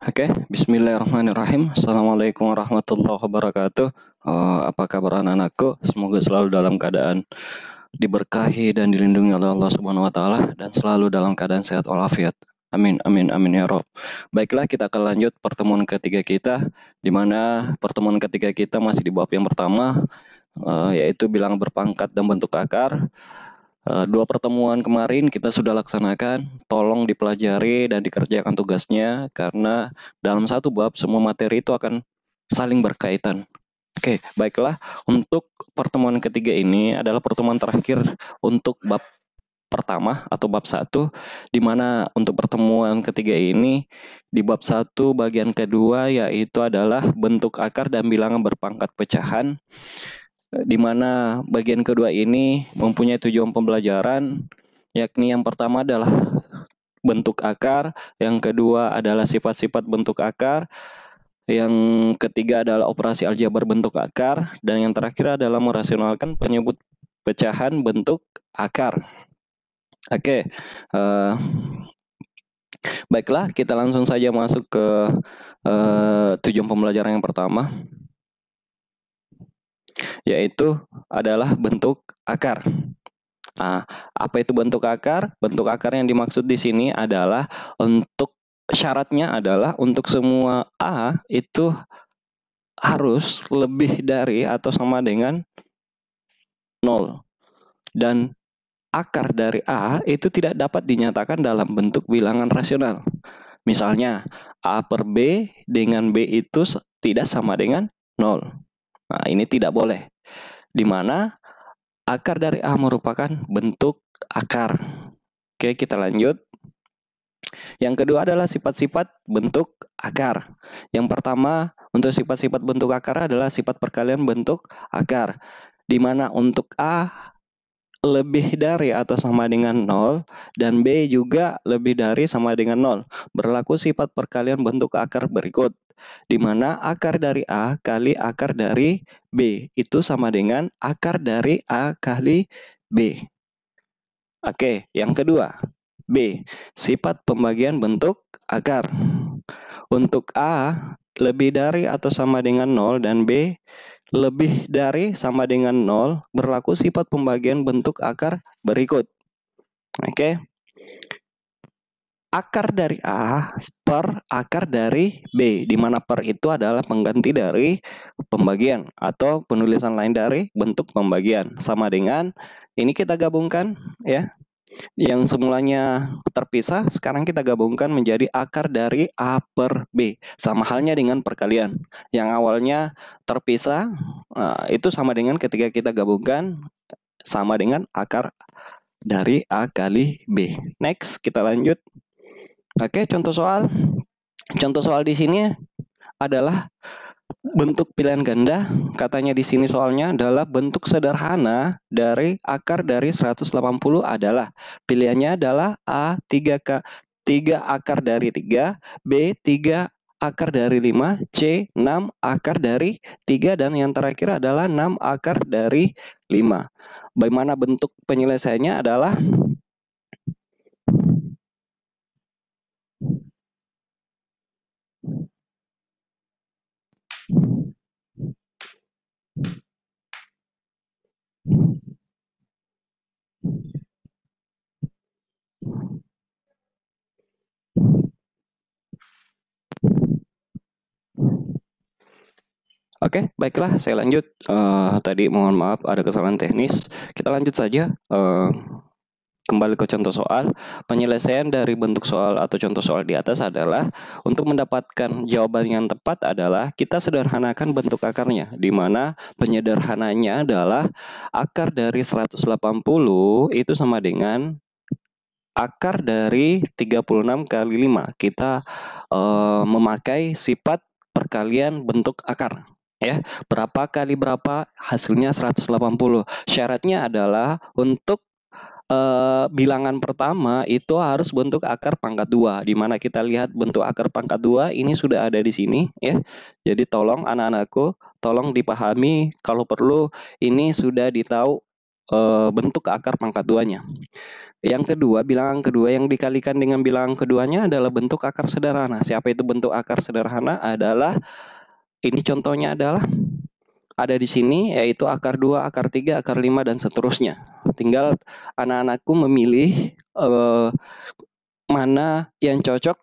Oke, bismillahirrahmanirrahim. Assalamualaikum warahmatullahi wabarakatuh. Apa kabar anak-anakku? Semoga selalu dalam keadaan diberkahi dan dilindungi oleh Allah Subhanahu wa taala dan selalu dalam keadaan sehat walafiat. Amin amin amin ya rob. Baiklah, kita akan lanjut pertemuan ketiga kita, di mana pertemuan ketiga kita masih di bab yang pertama, yaitu bilangan berpangkat dan bentuk akar. Dua pertemuan kemarin kita sudah laksanakan, tolong dipelajari dan dikerjakan tugasnya, karena dalam satu bab semua materi itu akan saling berkaitan. Oke, baiklah. Untuk pertemuan ketiga ini adalah pertemuan terakhir untuk bab pertama atau bab 1, di mana untuk pertemuan ketiga ini di bab 1 bagian kedua yaitu adalah bentuk akar dan bilangan berpangkat pecahan, di mana bagian kedua ini mempunyai tujuan pembelajaran, yakni yang pertama adalah bentuk akar, yang kedua adalah sifat-sifat bentuk akar, yang ketiga adalah operasi aljabar bentuk akar, dan yang terakhir adalah merasionalkan penyebut pecahan bentuk akar. Oke, baiklah, kita langsung saja masuk ke tujuan pembelajaran yang pertama, yaitu adalah bentuk akar. Nah, apa itu bentuk akar? Bentuk akar yang dimaksud di sini adalah syaratnya adalah untuk semua A itu harus lebih dari atau sama dengan 0. Dan akar dari A itu tidak dapat dinyatakan dalam bentuk bilangan rasional. Misalnya, A per B dengan B itu tidak sama dengan 0. Nah, ini tidak boleh. Di mana akar dari A merupakan bentuk akar. Oke, kita lanjut. Yang kedua adalah sifat-sifat bentuk akar. Yang pertama, untuk sifat-sifat bentuk akar adalah sifat perkalian bentuk akar, di mana untuk A lebih dari atau sama dengan 0 dan B juga lebih dari sama dengan 0. Berlaku sifat perkalian bentuk akar berikut, di mana akar dari A kali akar dari B itu sama dengan akar dari A kali B. Oke, yang kedua, B, sifat pembagian bentuk akar. Untuk A lebih dari atau sama dengan 0 dan B lebih dari sama dengan 0, berlaku sifat pembagian bentuk akar berikut. Oke. Akar dari A per akar dari B, di mana per itu adalah pengganti dari pembagian atau penulisan lain dari bentuk pembagian. Sama dengan ini kita gabungkan ya. Yang semulanya terpisah, sekarang kita gabungkan menjadi akar dari A per B. Sama halnya dengan perkalian. Yang awalnya terpisah, itu sama dengan ketika kita gabungkan, sama dengan akar dari A kali B. Next, kita lanjut. Oke, contoh soal. Contoh soal di sini adalah bentuk pilihan ganda. Katanya di sini soalnya adalah bentuk sederhana dari akar dari 180 adalah, pilihannya adalah A 3 akar dari 3, B 3 akar dari 5, C 6 akar dari 3, dan yang terakhir adalah 6 akar dari 5. Bagaimana bentuk penyelesaiannya adalah Oke, baiklah, saya lanjut. Tadi mohon maaf ada kesalahan teknis. Kita lanjut saja. Kembali ke contoh soal. Penyelesaian dari bentuk soal atau contoh soal di atas adalah, untuk mendapatkan jawaban yang tepat adalah kita sederhanakan bentuk akarnya, di mana penyederhananya adalah akar dari 180 itu sama dengan akar dari 36 kali 5. Kita memakai sifat perkalian bentuk akar. Ya, berapa kali berapa hasilnya 180. Syaratnya adalah untuk bilangan pertama itu harus bentuk akar pangkat 2, di mana kita lihat bentuk akar pangkat 2 ini sudah ada di sini ya. Jadi tolong anak-anakku, tolong dipahami, kalau perlu ini sudah ditahu bentuk akar pangkat 2-nya. Yang kedua, bilangan kedua yang dikalikan dengan bilangan keduanya adalah bentuk akar sederhana. Siapa itu bentuk akar sederhana? Adalah, ini contohnya adalah ada di sini, yaitu akar 2, akar 3, akar 5, dan seterusnya. Tinggal anak-anakku memilih mana yang cocok.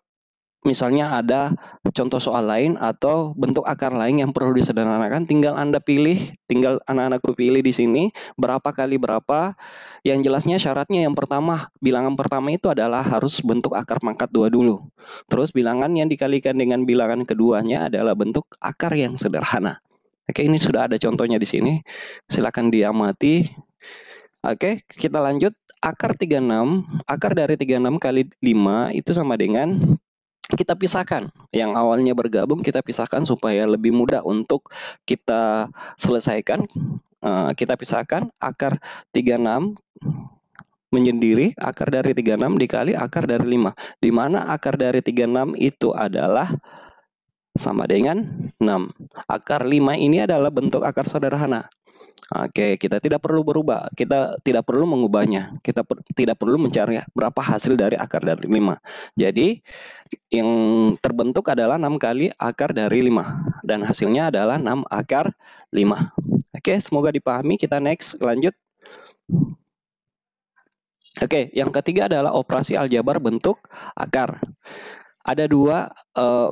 Misalnya ada contoh soal lain atau bentuk akar lain yang perlu disederhanakan, tinggal Anda pilih, tinggal anak-anakku pilih di sini berapa kali berapa. Yang jelasnya syaratnya yang pertama, bilangan pertama itu adalah harus bentuk akar pangkat 2 dulu. Terus bilangan yang dikalikan dengan bilangan keduanya adalah bentuk akar yang sederhana. Oke, ini sudah ada contohnya di sini. Silakan diamati. Oke, kita lanjut. Akar 36, akar dari 36 kali 5 itu sama dengan, kita pisahkan. Yang awalnya bergabung kita pisahkan supaya lebih mudah untuk kita selesaikan. Kita pisahkan akar 36 menyendiri, akar dari 36 dikali akar dari 5. Di mana akar dari 36 itu adalah sama dengan 6. Akar 5 ini adalah bentuk akar sederhana. Oke, kita tidak perlu berubah, kita tidak perlu mengubahnya, kita tidak perlu mencari berapa hasil dari akar dari 5. Jadi, yang terbentuk adalah 6 kali akar dari 5, dan hasilnya adalah 6 akar 5. Oke, semoga dipahami. Kita next, lanjut. Oke, yang ketiga adalah operasi aljabar bentuk akar. Ada dua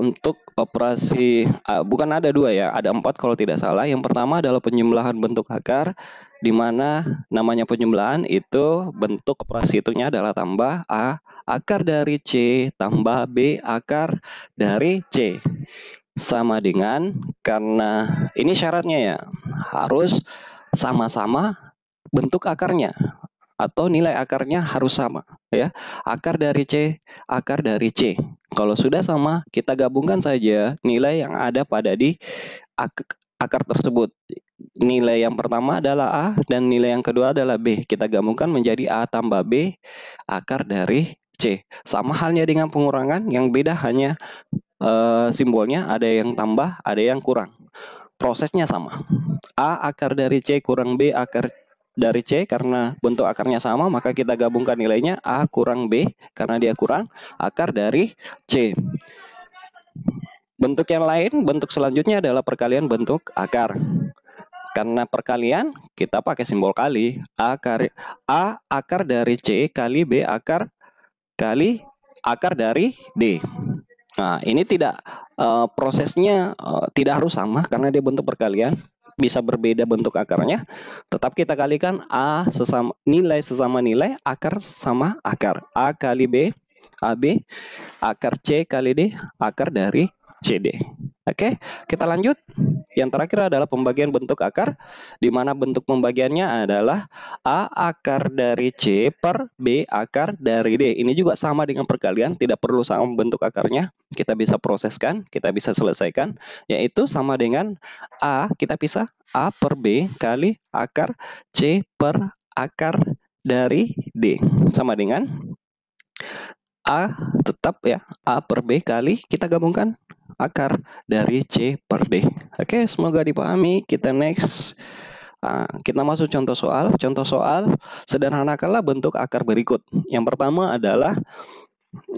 untuk operasi, bukan ada dua ya, ada 4 kalau tidak salah. Yang pertama adalah penjumlahan bentuk akar, di mana namanya penjumlahan itu bentuk operasi itunya adalah tambah A akar dari C tambah B akar dari C. Sama dengan, karena ini syaratnya ya, harus sama-sama bentuk akarnya, atau nilai akarnya harus sama ya. Akar dari C, akar dari C. Kalau sudah sama, kita gabungkan saja nilai yang ada pada di akar tersebut. Nilai yang pertama adalah A dan nilai yang kedua adalah B. Kita gabungkan menjadi A tambah B akar dari C. Sama halnya dengan pengurangan, yang beda hanya simbolnya, ada yang tambah, ada yang kurang. Prosesnya sama. A akar dari C kurang B akar dari C, karena bentuk akarnya sama, maka kita gabungkan nilainya A kurang B, karena dia kurang akar dari C. Bentuk yang lain, bentuk selanjutnya adalah perkalian bentuk akar. Karena perkalian, kita pakai simbol kali. A akar dari C kali B akar dari D. Nah, ini tidak prosesnya tidak harus sama karena dia bentuk perkalian, bisa berbeda bentuk akarnya. Tetap kita kalikan A nilai sesama nilai, akar sama akar. A kali B, AB, akar C kali D, akar dari CD. Oke, kita lanjut. Yang terakhir adalah pembagian bentuk akar, di mana bentuk pembagiannya adalah A akar dari C per B akar dari D. Ini juga sama dengan perkalian, tidak perlu sama bentuk akarnya. Kita bisa proseskan, kita bisa selesaikan, yaitu sama dengan A, kita pisah A per B kali akar C per akar dari D. Sama dengan A, tetap ya, A per B kali, kita gabungkan akar dari C per D. Oke, semoga dipahami. Kita next. Kita masuk contoh soal. Contoh soal, sederhanakanlah bentuk akar berikut. Yang pertama adalah,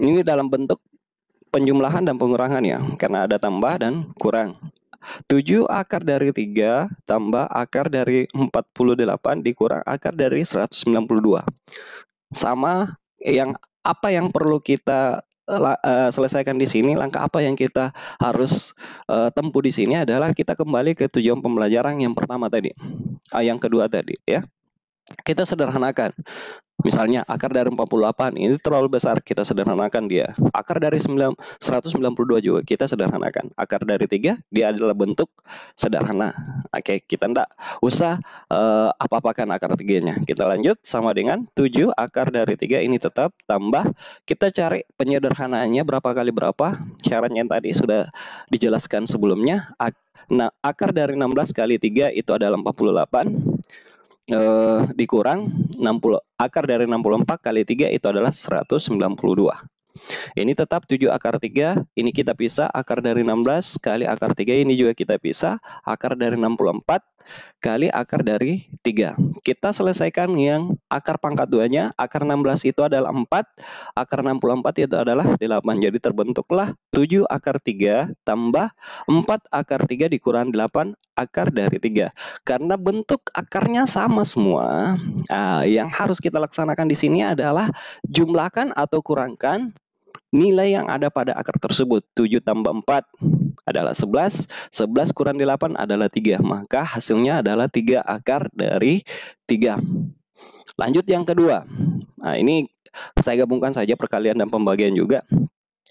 ini dalam bentuk penjumlahan dan pengurangan ya, karena ada tambah dan kurang. 7 akar dari 3 tambah akar dari 48 dikurang akar dari 192. Sama, apa yang perlu kita selesaikan di sini, langkah apa yang kita harus tempuh di sini adalah kita kembali ke tujuan pembelajaran yang pertama tadi, yang kedua tadi ya. Kita sederhanakan. Misalnya akar dari 48 ini terlalu besar, kita sederhanakan dia. Akar dari 192 juga kita sederhanakan. Akar dari 3 dia adalah bentuk sederhana. Oke, kita tidak usah apa-apakan akar 3-nya. Kita lanjut, sama dengan 7 akar dari 3 ini tetap tambah. Kita cari penyederhanaannya berapa kali berapa. Syaratnya yang tadi sudah dijelaskan sebelumnya. Nah, akar dari 16 kali 3 itu adalah 48. Dikurang 60, akar dari 64 kali 3 itu adalah 192. Ini tetap 7 akar 3, ini kita pisah. Akar dari 16 kali akar 3 ini juga kita pisah. Akar dari 64 kali akar dari 3. Kita selesaikan yang akar pangkat 2-nya. Akar 16 itu adalah 4, akar 64 itu adalah 8. Jadi terbentuklah 7 akar 3 tambah 4 akar 3 dikurang 8 akar dari 3. Karena bentuk akarnya sama semua, yang harus kita laksanakan di sini adalah jumlahkan atau kurangkan nilai yang ada pada akar tersebut. 7 tambah 4 adalah 11, 11 kurang 8 adalah 3, maka hasilnya adalah 3 akar dari 3. Lanjut yang kedua. Nah, ini saya gabungkan saja perkalian dan pembagian juga.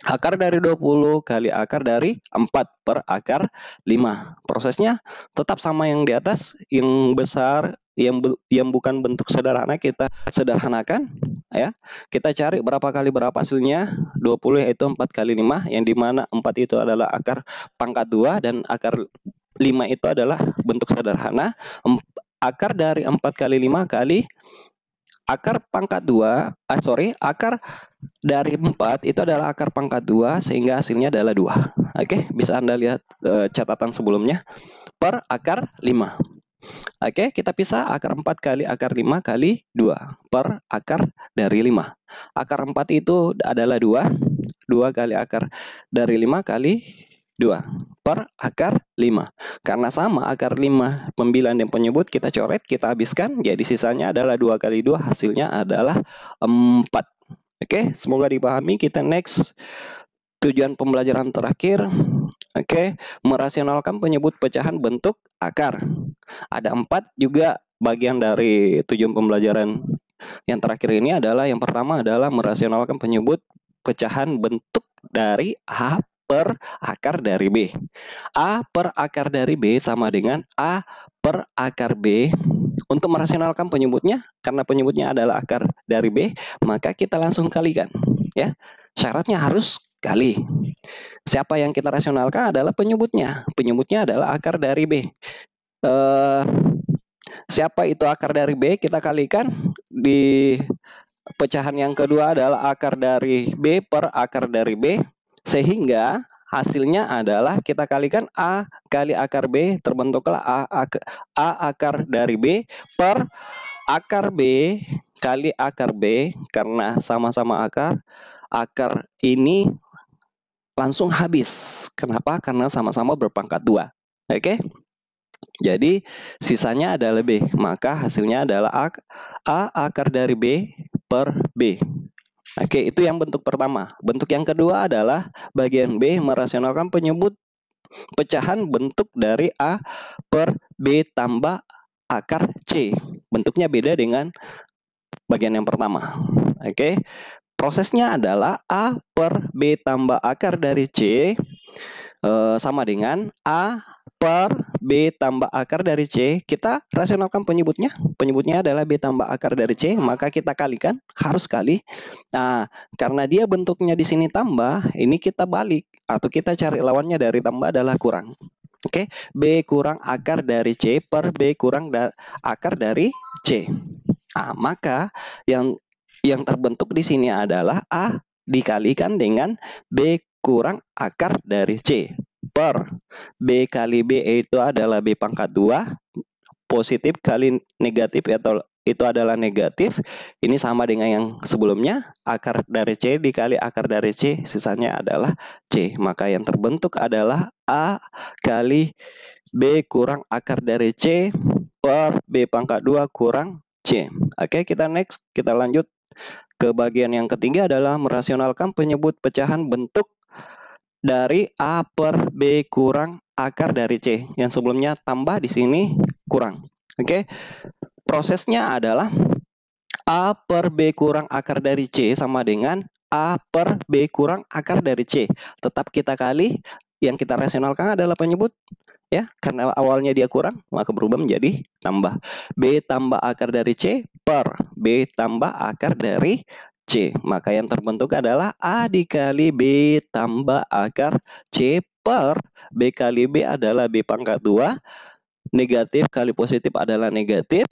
Akar dari 20 kali akar dari 4 per akar 5. Prosesnya tetap sama yang di atas, yang besar, yang bukan bentuk sederhana kita sederhanakan, ya. Kita cari berapa kali berapa hasilnya. 20 yaitu 4 kali 5, yang dimana 4 itu adalah akar pangkat 2 dan akar 5 itu adalah bentuk sederhana. Akar dari 4 kali 5 kali akar pangkat 2, akar dari 4 itu adalah akar pangkat 2, sehingga hasilnya adalah 2. Oke, bisa Anda lihat catatan sebelumnya, per akar 5. Oke, kita pisah akar 4 kali akar 5 kali 2 per akar dari 5. Akar 4 itu adalah 2, 2 kali akar dari 5 kali 2 per akar 5. Karena sama akar 5 pembilang dan penyebut, kita coret, kita habiskan, jadi sisanya adalah 2 kali 2, hasilnya adalah 4. Oke, semoga dipahami. Kita next. Tujuan pembelajaran terakhir. Oke, merasionalkan penyebut pecahan bentuk akar. Ada 4 juga bagian dari tujuan pembelajaran yang terakhir ini adalah, yang pertama adalah merasionalkan penyebut pecahan bentuk dari A per akar dari B. A per akar dari B sama dengan A per akar B. Untuk merasionalkan penyebutnya, karena penyebutnya adalah akar dari B, maka kita langsung kalikan, ya. Syaratnya harus kali. Siapa yang kita rasionalkan adalah penyebutnya. Penyebutnya adalah akar dari B. Siapa itu akar dari B? Kita kalikan di pecahan yang kedua adalah akar dari B per akar dari B, sehingga hasilnya adalah kita kalikan A kali akar B, terbentuklah A akar dari B per akar B kali akar B. Karena sama-sama akar ini langsung habis. Kenapa? Karena sama-sama berpangkat 2. Oke? Jadi sisanya adalah B, maka hasilnya adalah A akar dari B per B. Oke, itu yang bentuk pertama. Bentuk yang kedua adalah bagian B, merasionalkan penyebut pecahan bentuk dari A per B tambah akar C. Bentuknya beda dengan bagian yang pertama. Oke, prosesnya adalah A per B tambah akar dari C sama dengan A per B tambah akar dari C. Kita rasionalkan penyebutnya. Penyebutnya adalah B tambah akar dari C, maka kita kalikan, harus kali. Nah, karena dia bentuknya di sini tambah, ini kita balik atau kita cari lawannya dari tambah adalah kurang. Oke, B kurang akar dari C per B kurang akar dari C. Nah, maka yang terbentuk di sini adalah A dikalikan dengan B kurang akar dari C per B kali B itu adalah B pangkat 2, positif kali negatif atau itu adalah negatif. Ini sama dengan yang sebelumnya, akar dari C dikali akar dari C, sisanya adalah C. Maka yang terbentuk adalah A kali B kurang akar dari C per B pangkat 2 kurang C. Oke, kita next, kita lanjut ke bagian yang ketiga adalah merasionalkan penyebut pecahan bentuk dari A per B kurang akar dari C. Yang sebelumnya tambah, di sini kurang. Oke, prosesnya adalah A per B kurang akar dari C sama dengan A per B kurang akar dari C. Tetap kita kali, yang kita rasionalkan adalah penyebut, ya, karena awalnya dia kurang, maka berubah menjadi tambah. B tambah akar dari C per B tambah akar dari C. Maka yang terbentuk adalah A dikali B tambah akar C per B kali B adalah B pangkat 2. Negatif kali positif adalah negatif.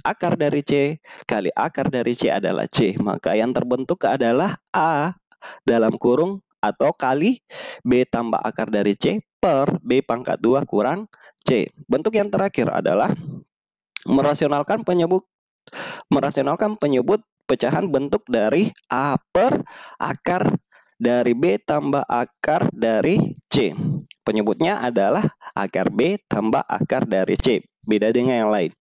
Akar dari C kali akar dari C adalah C. Maka yang terbentuk adalah A dalam kurung atau kali B tambah akar dari C per B pangkat 2 kurang C. Bentuk yang terakhir adalah merasionalkan penyebut pecahan bentuk dari A per akar dari B tambah akar dari C. Penyebutnya adalah akar B tambah akar dari C. Beda dengan yang lain.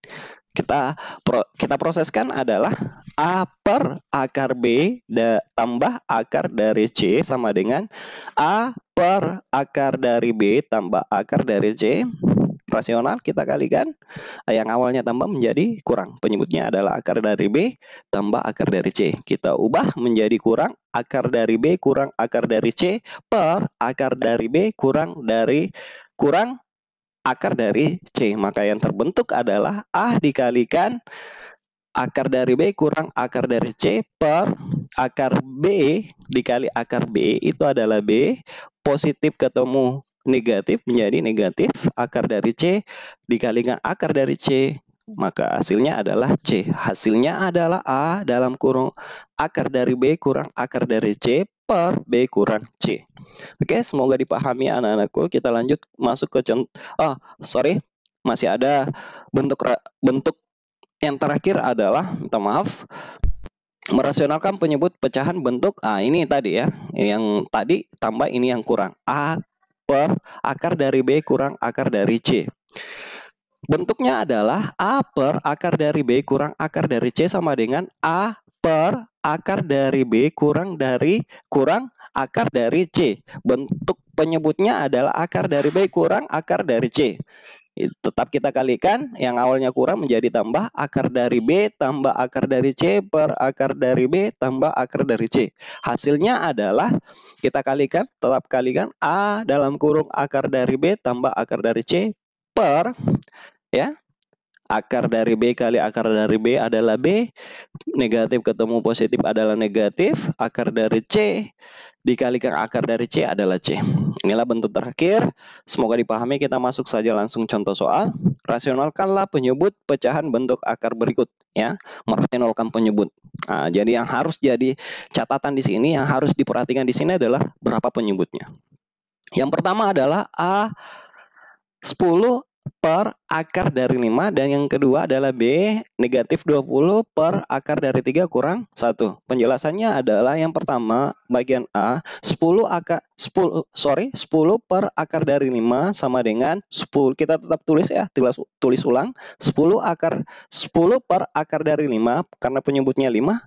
Kita proseskan adalah A per akar B tambah akar dari C sama dengan A per akar dari B tambah akar dari C. Rasional kita kalikan, yang awalnya tambah menjadi kurang. Penyebutnya adalah akar dari B tambah akar dari C. Kita ubah menjadi kurang akar dari B kurang akar dari C per akar dari B kurang akar dari C. Maka yang terbentuk adalah A dikalikan akar dari B kurang akar dari C per akar B dikali akar B itu adalah B, positif ketemu negatif menjadi negatif, akar dari C dikalikan akar dari C, maka hasilnya adalah C. Hasilnya adalah A dalam kurung akar dari B kurang akar dari C per B kurang C. Oke, semoga dipahami anak-anakku. Kita lanjut masuk ke contoh. Masih ada bentuk yang terakhir adalah, minta maaf, merasionalkan penyebut pecahan bentuk. Ini tadi ya, yang tadi tambah ini yang kurang. A per akar dari B kurang akar dari C. Bentuknya adalah A per akar dari B kurang akar dari C sama dengan A per akar dari B kurang akar dari C. Bentuk penyebutnya adalah akar dari B kurang akar dari C. Tetap kita kalikan, yang awalnya kurang menjadi tambah akar dari B tambah akar dari C per akar dari B tambah akar dari C. Hasilnya adalah kita kalikan, tetap kalikan A dalam kurung akar dari B tambah akar dari C per akar dari B kali akar dari B adalah B, negatif ketemu positif adalah negatif, akar dari C dikalikan akar dari C adalah C. Inilah bentuk terakhir. Semoga dipahami. Kita masuk saja langsung contoh soal. Rasionalkanlah penyebut pecahan bentuk akar berikut. Merasionalkan penyebut. Jadi yang harus jadi catatan di sini, yang harus diperhatikan di sini adalah berapa penyebutnya. Yang pertama adalah A 10 per akar dari 5, dan yang kedua adalah B negatif 20 per akar dari 3 kurang 1. Penjelasannya adalah yang pertama bagian A 10 per akar dari 5 sama dengan 10. Kita tetap tulis ya, tulis ulang 10 per akar dari 5 karena penyebutnya 5.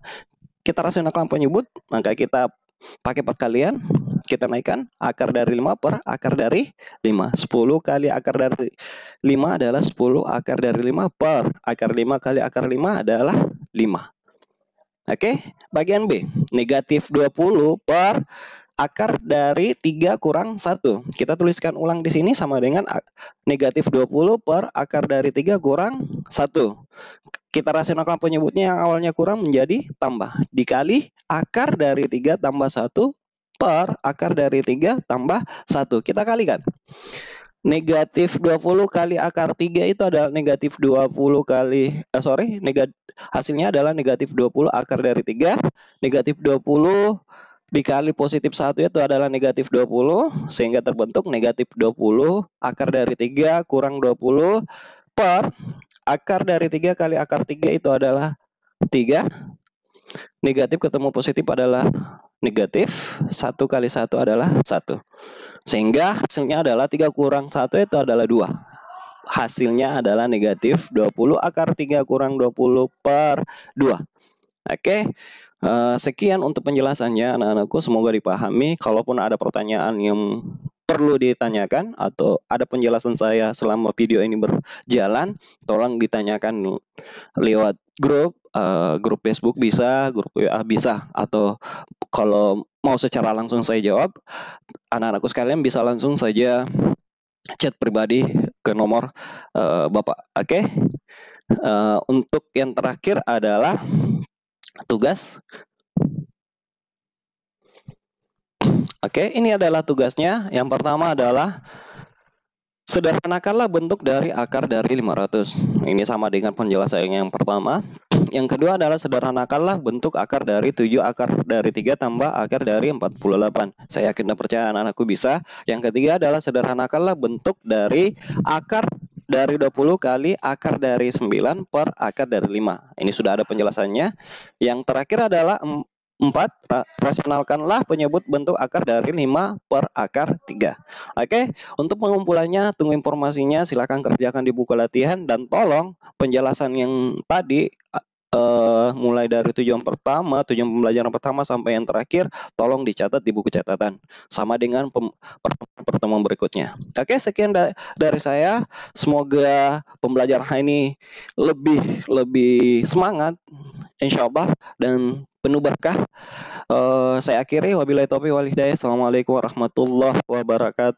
Kita rasionalkan penyebut, maka kita pakai perkalian, kita naikkan akar dari 5 per akar dari 5. 10 kali akar dari 5 adalah 10 akar dari 5 per akar 5 kali akar 5 adalah 5. Oke, bagian B. Negatif 20 per akar dari 3 kurang 1. Kita tuliskan ulang di sini sama dengan negatif 20 per akar dari 3 kurang 1. Kita rasionalkan penyebutnya yang awalnya kurang menjadi tambah. Dikali akar dari 3 tambah 1 per akar dari 3 tambah 1. Kita kalikan. Negatif 20 kali akar 3 itu adalah negatif 20 kali, hasilnya adalah negatif 20 akar dari 3. Negatif 20 dikali positif 1 itu adalah negatif 20. Sehingga terbentuk negatif 20 akar dari 3 kurang 20 per akar dari 3 kali akar 3 itu adalah 3. Negatif ketemu positif adalah negatif. 1 kali 1 adalah 1. Sehingga hasilnya adalah 3 kurang 1 itu adalah 2. Hasilnya adalah negatif 20 akar 3 kurang 20 per 2. Oke. Sekian untuk penjelasannya anak-anakku. Semoga dipahami. Kalaupun ada pertanyaan yang perlu ditanyakan atau ada penjelasan saya selama video ini berjalan, tolong ditanyakan lewat grup Facebook bisa, grup WA bisa, atau kalau mau secara langsung saya jawab, anak-anakku sekalian bisa langsung saja chat pribadi ke nomor Bapak. Oke. Untuk yang terakhir adalah tugas. Oke, ini adalah tugasnya. Yang pertama adalah sederhanakanlah bentuk dari akar dari 500. Ini sama dengan penjelasan yang pertama. yang kedua adalah sederhanakanlah bentuk akar dari 7 akar dari 3 tambah akar dari 48. Saya yakin dan percaya anak-anakku bisa. Yang ketiga adalah sederhanakanlah bentuk dari akar dari 20 kali akar dari 9 per akar dari 5. Ini sudah ada penjelasannya. Yang terakhir adalah 4. Rasionalkanlah penyebut bentuk akar dari 5 per akar 3. Oke, untuk pengumpulannya tunggu informasinya, silakan kerjakan di buku latihan dan tolong penjelasan yang tadi mulai dari tujuan pembelajaran pertama sampai yang terakhir tolong dicatat di buku catatan sama dengan pertemuan berikutnya. Oke, sekian dari saya. Semoga pembelajaran hari ini lebih semangat insyaallah dan penuh berkah. Saya akhiri, wabillahi taufiq wal hidayah. Assalamualaikum warahmatullahi wabarakatuh.